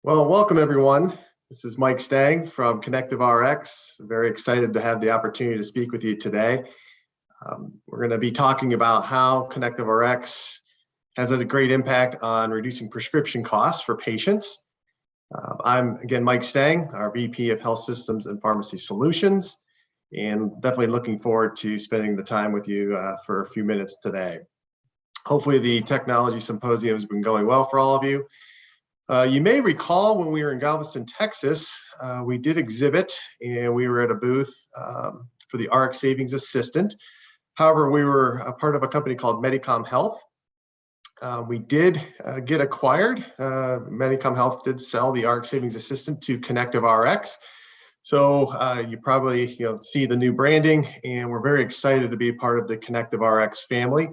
Well, welcome everyone. This is Mike Stang from ConnectiveRx. Very excited to have the opportunity to speak with you today. We're going to be talking about how ConnectiveRx has had a great impact on reducing prescription costs for patients. I'm again Mike Stang, our VP of Health Systems and Pharmacy Solutions, and definitely looking forward to spending the time with you for a few minutes today. Hopefully the technology symposium has been going well for all of you. You may recall when we were in Galveston, Texas, we did exhibit and we were at a booth for the RX Savings Assistant. However, we were a part of a company called Medicom Health. We did get acquired. Medicom Health did sell the RX Savings Assistant to ConnectiveRx. So you probably see the new branding, and we're very excited to be a part of the ConnectiveRx family.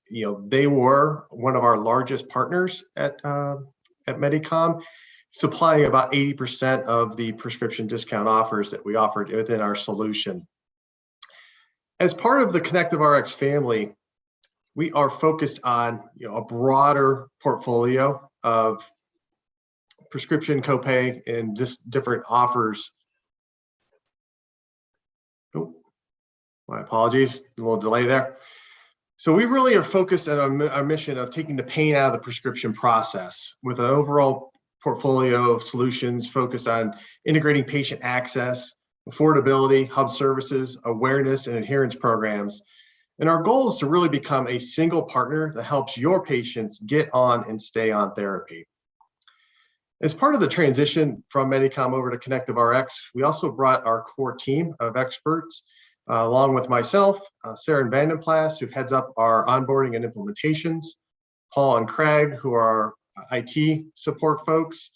They were one of our largest partners at Medicom, supplying about 80% of the prescription discount offers that we offered within our solution. As part of the ConnectiveRx family, we are focused on a broader portfolio of prescription copay and just different offers. Oh, my apologies, a little delay there. So we really are focused on our mission of taking the pain out of the prescription process with an overall portfolio of solutions focused on integrating patient access, affordability, hub services, awareness, and adherence programs. And our goal is to really become a single partner that helps your patients get on and stay on therapy. As part of the transition from Medicom over to ConnectiveRx, we also brought our core team of experts along with myself, Sarah Vandenplas, who heads up our onboarding and implementations, Paul and Craig, who are IT support folks,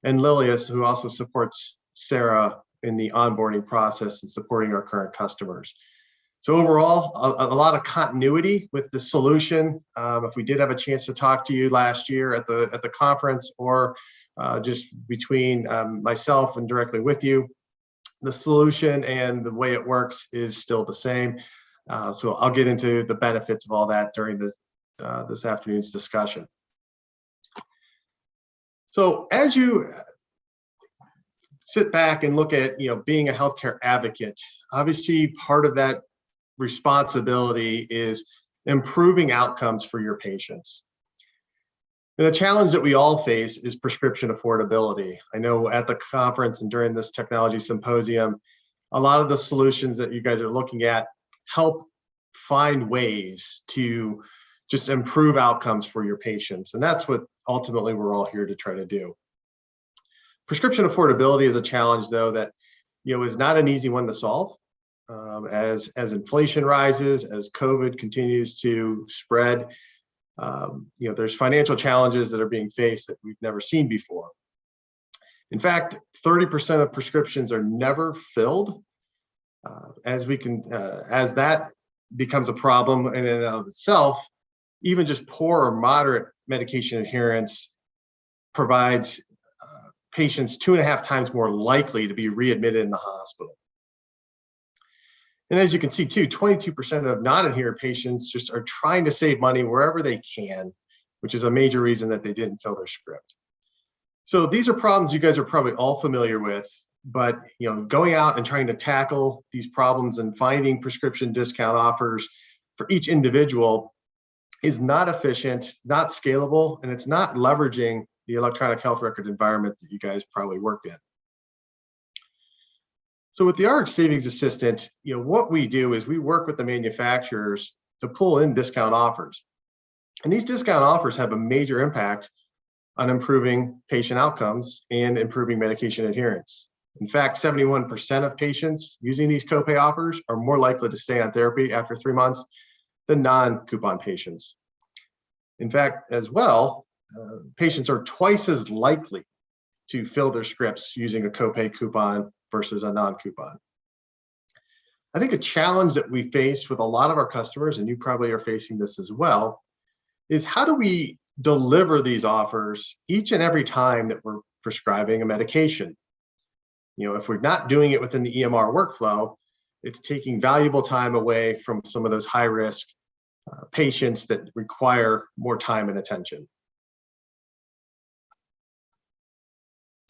and Lilius, who also supports Sarah in the onboarding process and supporting our current customers. So overall, a lot of continuity with the solution. If we did have a chance to talk to you last year at the conference, or just between myself and directly with you, the solution and the way it works is still the same. So I'll get into the benefits of all that during this afternoon's discussion. So as you sit back and look at being a healthcare advocate, obviously part of that responsibility is improving outcomes for your patients. And the challenge that we all face is prescription affordability. I know at the conference and during this technology symposium, a lot of the solutions that you guys are looking at help find ways to just improve outcomes for your patients. And that's what ultimately we're all here to try to do. Prescription affordability is a challenge, though, that is not an easy one to solve. As inflation rises, as COVID continues to spread, there's financial challenges that are being faced that we've never seen before. In fact, 30% of prescriptions are never filled. As that becomes a problem in and of itself, even just poor or moderate medication adherence provides patients 2.5 times more likely to be readmitted in the hospital. And as you can see too, 22% of non-adherent patients just are trying to save money wherever they can, which is a major reason that they didn't fill their script. So these are problems you guys are probably all familiar with, but going out and trying to tackle these problems and finding prescription discount offers for each individual is not efficient, not scalable, and it's not leveraging the electronic health record environment that you guys probably work in. So with the RX Savings Assistant, what we do is we work with the manufacturers to pull in discount offers. And these discount offers have a major impact on improving patient outcomes and improving medication adherence. In fact, 71% of patients using these copay offers are more likely to stay on therapy after 3 months than non-coupon patients. In fact, as well, patients are twice as likely to fill their scripts using a copay coupon versus a non-coupon. I think a challenge that we face with a lot of our customers, and you probably are facing this as well, is how do we deliver these offers each and every time that we're prescribing a medication? If we're not doing it within the EMR workflow, it's taking valuable time away from some of those high-risk patients that require more time and attention.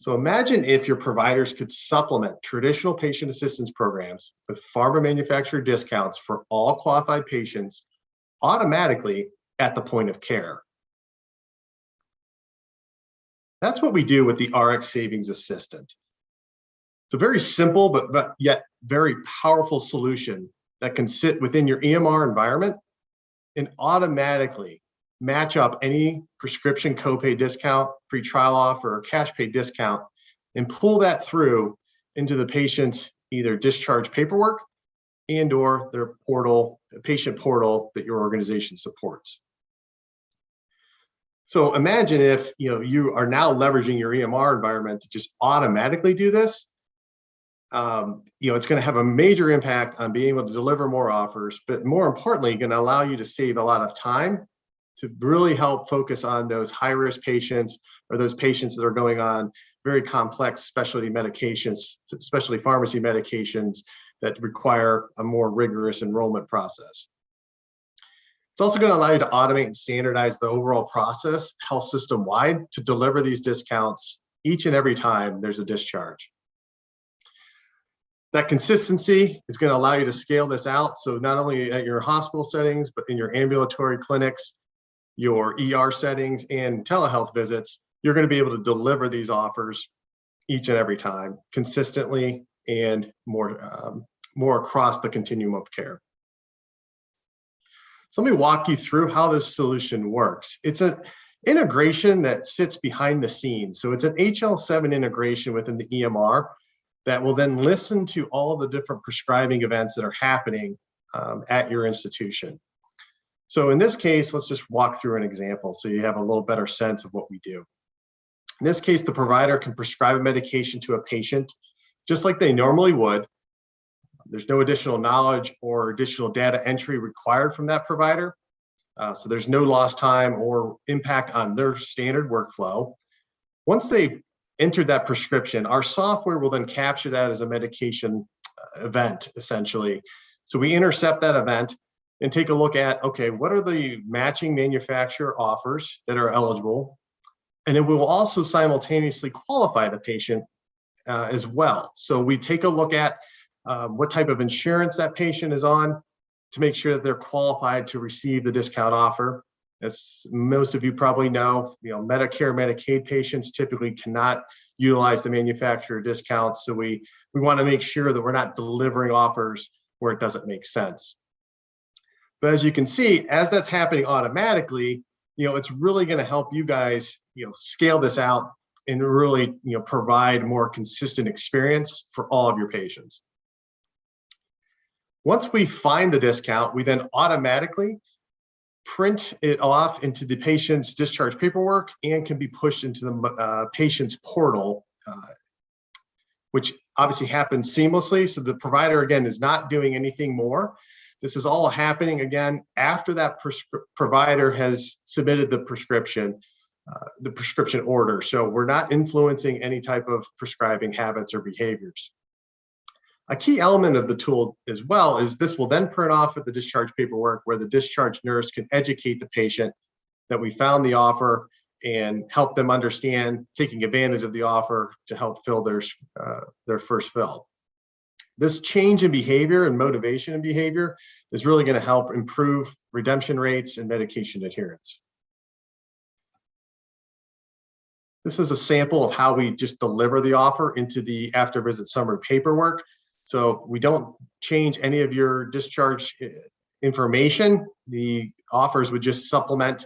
So imagine if your providers could supplement traditional patient assistance programs with pharma manufacturer discounts for all qualified patients automatically at the point of care. That's what we do with the RX Savings Assistant. It's a very simple but yet very powerful solution that can sit within your EMR environment and automatically match up any prescription copay discount, free trial offer, or cash pay discount, and pull that through into the patient's either discharge paperwork and or their portal, patient portal that your organization supports. So imagine if you are now leveraging your EMR environment to just automatically do this. It's going to have a major impact on being able to deliver more offers, but more importantly, going to allow you to save a lot of time to really help focus on those high-risk patients or those patients that are going on very complex specialty medications, especially pharmacy medications that require a more rigorous enrollment process. It's also going to allow you to automate and standardize the overall process, health system-wide, to deliver these discounts each and every time there's a discharge. That consistency is going to allow you to scale this out. So not only at your hospital settings, but in your ambulatory clinics, your ER settings, and telehealth visits, you're going to be able to deliver these offers each and every time consistently and more across the continuum of care. So let me walk you through how this solution works. It's an integration that sits behind the scenes. So it's an HL7 integration within the EMR that will then listen to all the different prescribing events that are happening at your institution. So in this case, let's just walk through an example so you have a little better sense of what we do. In this case, the provider can prescribe a medication to a patient just like they normally would. There's no additional knowledge or additional data entry required from that provider. So there's no lost time or impact on their standard workflow. Once they've entered that prescription, our software will then capture that as a medication event, essentially. So we intercept that event and take a look at, okay, what are the matching manufacturer offers that are eligible? And then we will also simultaneously qualify the patient as well. So we take a look at what type of insurance that patient is on to make sure that they're qualified to receive the discount offer. As most of you probably know, Medicare, Medicaid patients typically cannot utilize the manufacturer discounts. So we want to make sure that we're not delivering offers where it doesn't make sense. But as you can see, as that's happening automatically, it's really going to help you guys, scale this out and really, provide more consistent experience for all of your patients. Once we find the discount, we then automatically print it off into the patient's discharge paperwork and can be pushed into the patient's portal, which obviously happens seamlessly. So the provider, again, is not doing anything more. This is all happening, again, after that provider has submitted the prescription order. So we're not influencing any type of prescribing habits or behaviors. A key element of the tool as well is this will then print off at the discharge paperwork where the discharge nurse can educate the patient that we found the offer and help them understand taking advantage of the offer to help fill their first fill. This change in behavior and motivation in behavior is really going to help improve redemption rates and medication adherence. This is a sample of how we just deliver the offer into the after visit summary paperwork. So we don't change any of your discharge information. The offers would just supplement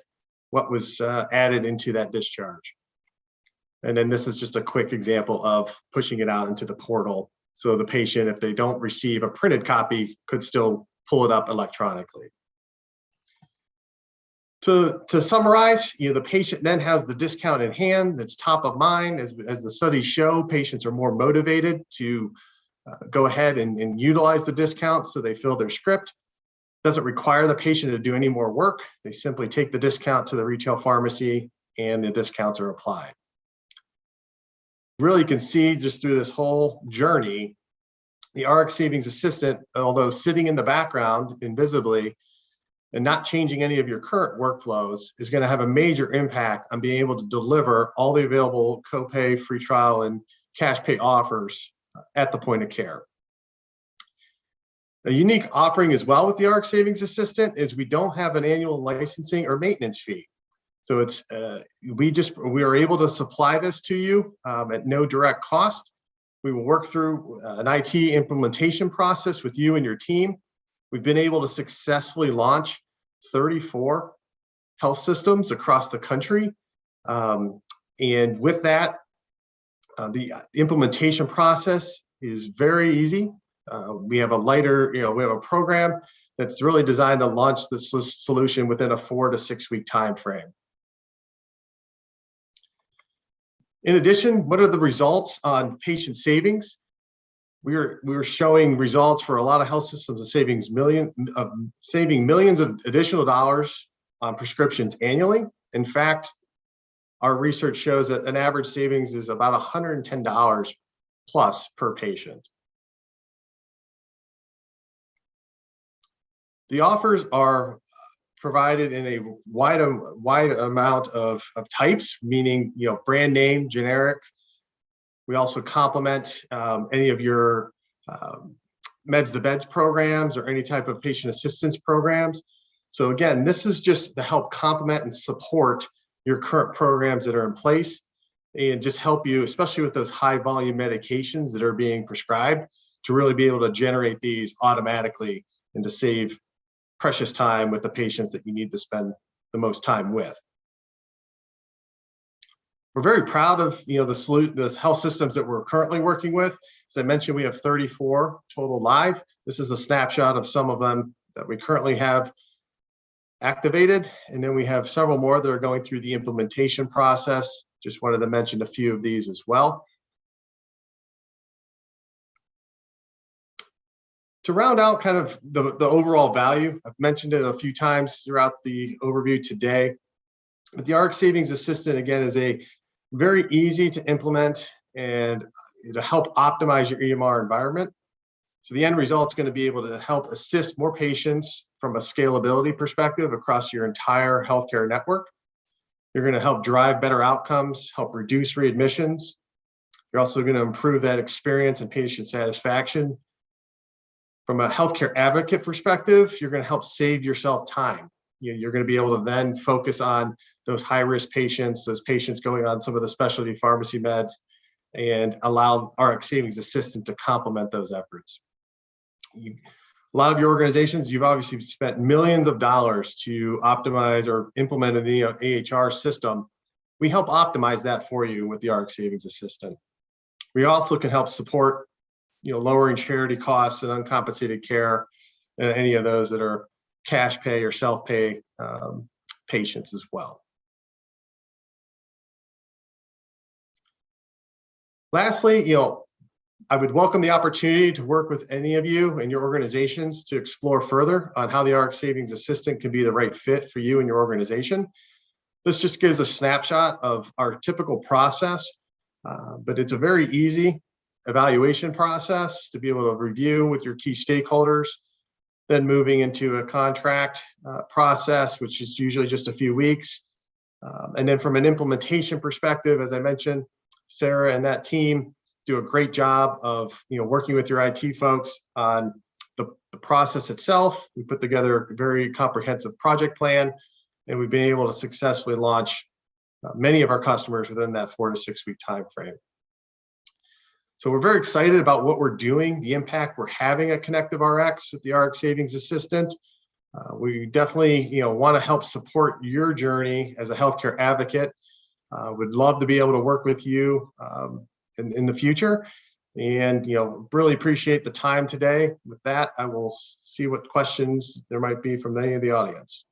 what was added into that discharge. And then this is just a quick example of pushing it out into the portal. So the patient, if they don't receive a printed copy, could still pull it up electronically. To summarize, the patient then has the discount in hand that's top of mind. As the studies show, patients are more motivated to go ahead and utilize the discount so they fill their script. Doesn't require the patient to do any more work. They simply take the discount to the retail pharmacy and the discounts are applied. Really, you can see just through this whole journey, the RX Savings Assistant, although sitting in the background invisibly, and not changing any of your current workflows is going to have a major impact on being able to deliver all the available copay, free trial, and cash pay offers at the point of care. A unique offering as well with the Rx Savings Assistant is we don't have an annual licensing or maintenance fee. So it's we are able to supply this to you at no direct cost. We will work through an IT implementation process with you and your team. We've been able to successfully launch 34 health systems across the country. And with that, the implementation process is very easy. We have a program that's really designed to launch this solution within a 4 to 6 week time frame. In addition, what are the results on patient savings? We were showing results for a lot of health systems of saving millions of additional dollars on prescriptions annually. In fact, our research shows that an average savings is about $110 plus per patient. The offers are provided in a wide amount of types, meaning brand name, generic. We also complement any of your meds to beds programs or any type of patient assistance programs. So again, this is just to help complement and support your current programs that are in place and just help you, especially with those high volume medications that are being prescribed, to really be able to generate these automatically and to save precious time with the patients that you need to spend the most time with. We're very proud of the health systems that we're currently working with. As I mentioned, we have 34 total live. This is a snapshot of some of them that we currently have activated, and then we have several more that are going through the implementation process. Just wanted to mention a few of these as well. To round out kind of the overall value, I've mentioned it a few times throughout the overview today, but the Rx Savings Assistant, again, is a very easy to implement and to help optimize your EMR environment. So the end result is going to be able to help assist more patients from a scalability perspective across your entire healthcare network. You're going to help drive better outcomes, help reduce readmissions. You're also going to improve that experience and patient satisfaction. From a healthcare advocate perspective, you're going to help save yourself time. You're going to be able to then focus on those high-risk patients, those patients going on some of the specialty pharmacy meds, and allow Rx Savings Assistant to complement those efforts. A lot of your organizations, you've obviously spent millions of dollars to optimize or implement an AHR system. We help optimize that for you with the Rx Savings Assistant. We also can help support lowering charity costs and uncompensated care, and any of those that are cash pay or self-pay patients as well. Lastly, I would welcome the opportunity to work with any of you and your organizations to explore further on how the Rx Savings Assistant can be the right fit for you and your organization. This just gives a snapshot of our typical process, but it's a very easy evaluation process to be able to review with your key stakeholders, then moving into a contract process, which is usually just a few weeks. And then from an implementation perspective, as I mentioned, Sarah and that team do a great job of working with your IT folks on the process itself. We put together a very comprehensive project plan, and we've been able to successfully launch many of our customers within that 4 to 6 week time frame. So we're very excited about what we're doing, the impact we're having at ConnectiveRx with the Rx Savings Assistant. We definitely want to help support your journey as a healthcare advocate. Would love to be able to work with you in the future, and really appreciate the time today. With that, I will see what questions there might be from any of the audience.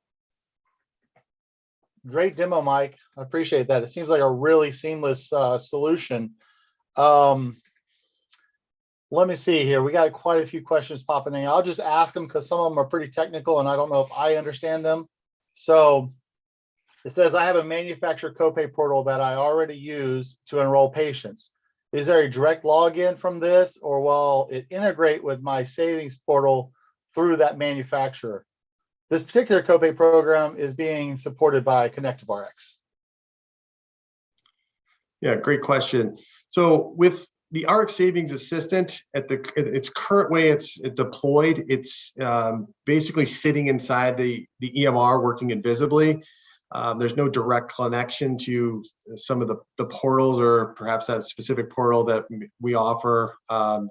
Great demo, Mike. I appreciate that. It seems like a really seamless solution. Let me see here. We got quite a few questions popping in. I'll just ask them because some of them are pretty technical and I don't know if I understand them. So it says, I have a manufacturer copay portal that I already use to enroll patients. Is there a direct login from this, or will it integrate with my savings portal through that manufacturer? This particular copay program is being supported by ConnectiveRx. Yeah, great question. So with the RX Savings Assistant at its current way it's deployed, it's basically sitting inside the EMR working invisibly. There's no direct connection to some of the portals or perhaps that specific portal that we offer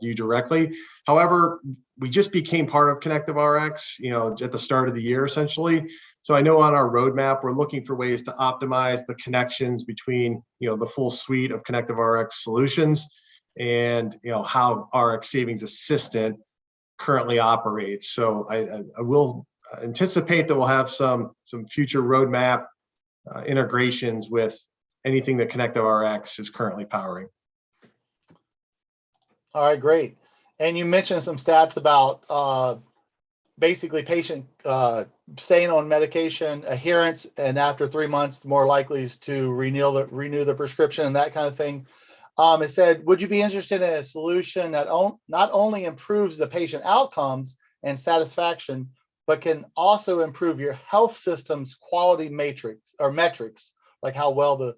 you directly. However, we just became part of ConnectiveRx, at the start of the year, essentially. So I know on our roadmap, we're looking for ways to optimize the connections between, the full suite of ConnectiveRx solutions and, how RX Savings Assistant currently operates. So I will anticipate that we'll have some future roadmap integrations with anything that ConnectiveRx is currently powering. All right, great. And you mentioned some stats about basically patient staying on medication adherence, and after 3 months, more likely to renew the prescription and that kind of thing. It said, would you be interested in a solution that not only improves the patient outcomes and satisfaction, but can also improve your health system's quality matrix or metrics, like how well the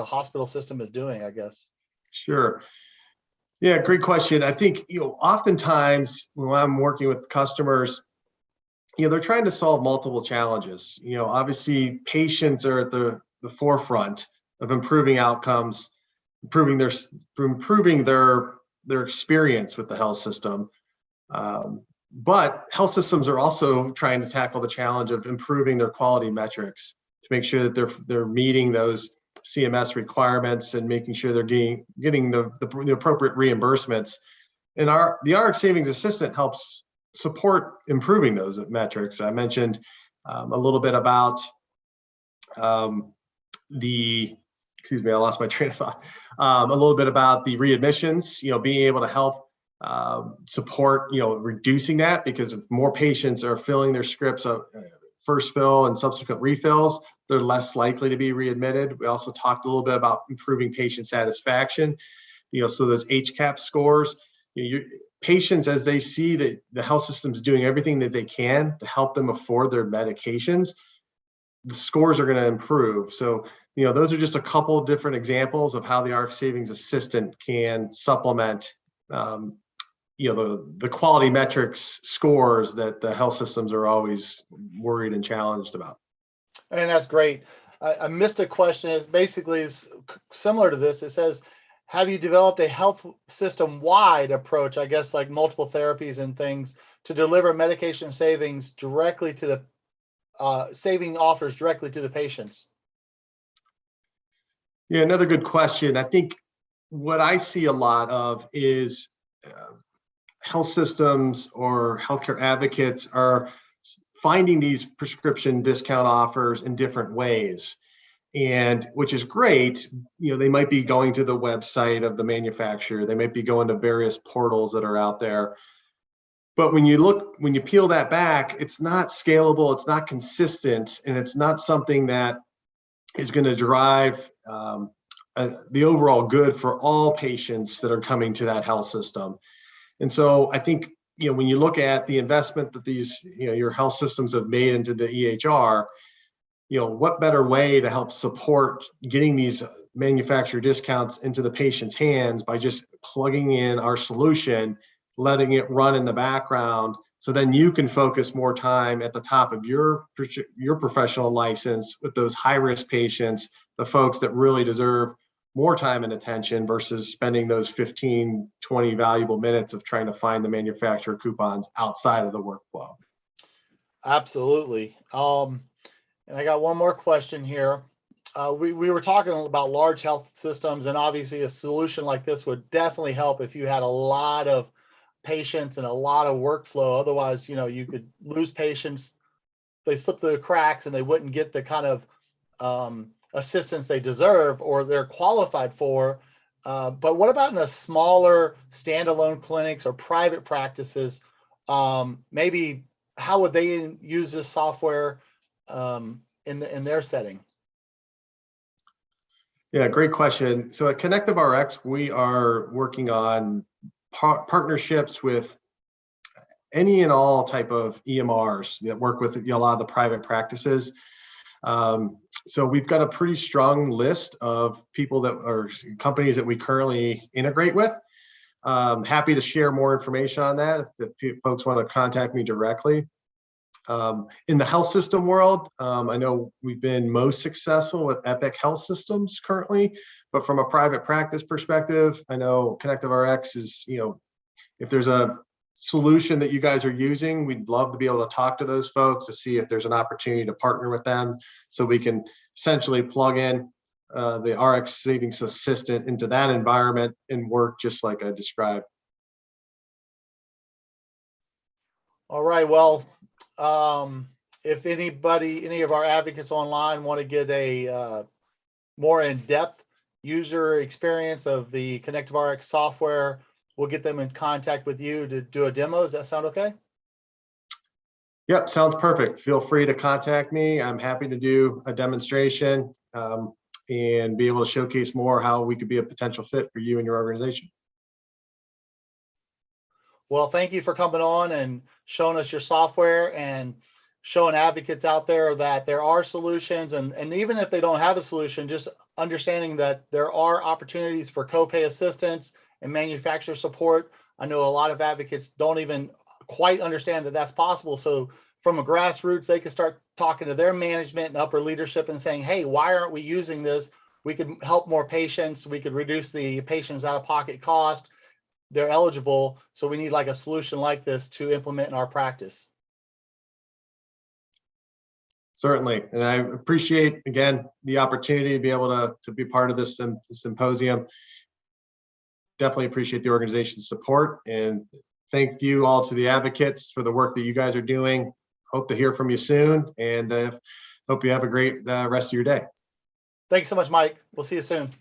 hospital system is doing, I guess? Sure. Yeah, great question. I think, oftentimes when I'm working with customers, they're trying to solve multiple challenges. Obviously patients are at the forefront of improving outcomes, improving their experience with the health system. But health systems are also trying to tackle the challenge of improving their quality metrics to make sure that they're meeting those CMS requirements and making sure they're getting the appropriate reimbursements. And the RX Savings Assistant helps support improving those metrics. I mentioned a little bit about I lost my train of thought. A little bit about the readmissions, being able to help support, reducing that, because if more patients are filling their scripts first fill and subsequent refills, they're less likely to be readmitted. We also talked a little bit about improving patient satisfaction, so those HCAP scores, patients, as they see that the health system's doing everything that they can to help them afford their medications, the scores are going to improve. So, those are just a couple of different examples of how the RX Savings Assistant can supplement, the quality metrics scores that the health systems are always worried and challenged about. And that's great. I missed a question. It's basically similar to this. It says, have you developed a health system wide approach, I guess, like multiple therapies and things, to deliver medication savings directly to the saving offers directly to the patients? Yeah, another good question. I think what I see a lot of is health systems or healthcare advocates are finding these prescription discount offers in different ways, and which is great. They might be going to the website of the manufacturer, they might be going to various portals that are out there. But when you peel that back, it's not scalable, it's not consistent, and it's not something that is going to drive the overall good for all patients that are coming to that health system. And so I think, when you look at the investment that these, your health systems have made into the EHR, what better way to help support getting these manufacturer discounts into the patient's hands by just plugging in our solution, letting it run in the background, so then you can focus more time at the top of your professional license with those high-risk patients, the folks that really deserve more time and attention versus spending those 15, 20 valuable minutes of trying to find the manufacturer coupons outside of the workflow. Absolutely. And I got one more question here. We were talking about large health systems, and obviously a solution like this would definitely help if you had a lot of patients and a lot of workflow. Otherwise, you could lose patients. They slip through the cracks and they wouldn't get the kind of assistance they deserve or they're qualified for. But what about in the smaller standalone clinics or private practices? Maybe how would they use this software in their setting? Yeah, great question. So at ConnectiveRx, we are working on partnerships with any and all type of EMRs that work with a lot of the private practices. So we've got a pretty strong list of people that are companies that we currently integrate with. Happy to share more information on that if folks want to contact me directly. In the health system world, I know we've been most successful with Epic Health Systems currently, but from a private practice perspective, I know ConnectiveRx is, if there's a solution that you guys are using, we'd love to be able to talk to those folks to see if there's an opportunity to partner with them so we can essentially plug in the RX Savings Assistant into that environment and work just like I described. All right, well, if any of our advocates online want to get a more in-depth user experience of the ConnectiveRx software, we'll get them in contact with you to do a demo. Does that sound okay? Yep, sounds perfect. Feel free to contact me. I'm happy to do a demonstration and be able to showcase more how we could be a potential fit for you and your organization. Well, thank you for coming on and showing us your software and showing advocates out there that there are solutions. And even if they don't have a solution, just understanding that there are opportunities for copay assistance and manufacturer support. I know a lot of advocates don't even quite understand that that's possible. So from a grassroots, they can start talking to their management and upper leadership and saying, hey, why aren't we using this? We could help more patients. We could reduce the patient's out-of-pocket cost. They're eligible. So we need like a solution like this to implement in our practice. Certainly. And I appreciate, again, the opportunity to be able to be part of this symposium. Definitely appreciate the organization's support, and thank you all to the advocates for the work that you guys are doing. Hope to hear from you soon, and hope you have a great rest of your day. Thanks so much, Mike. We'll see you soon.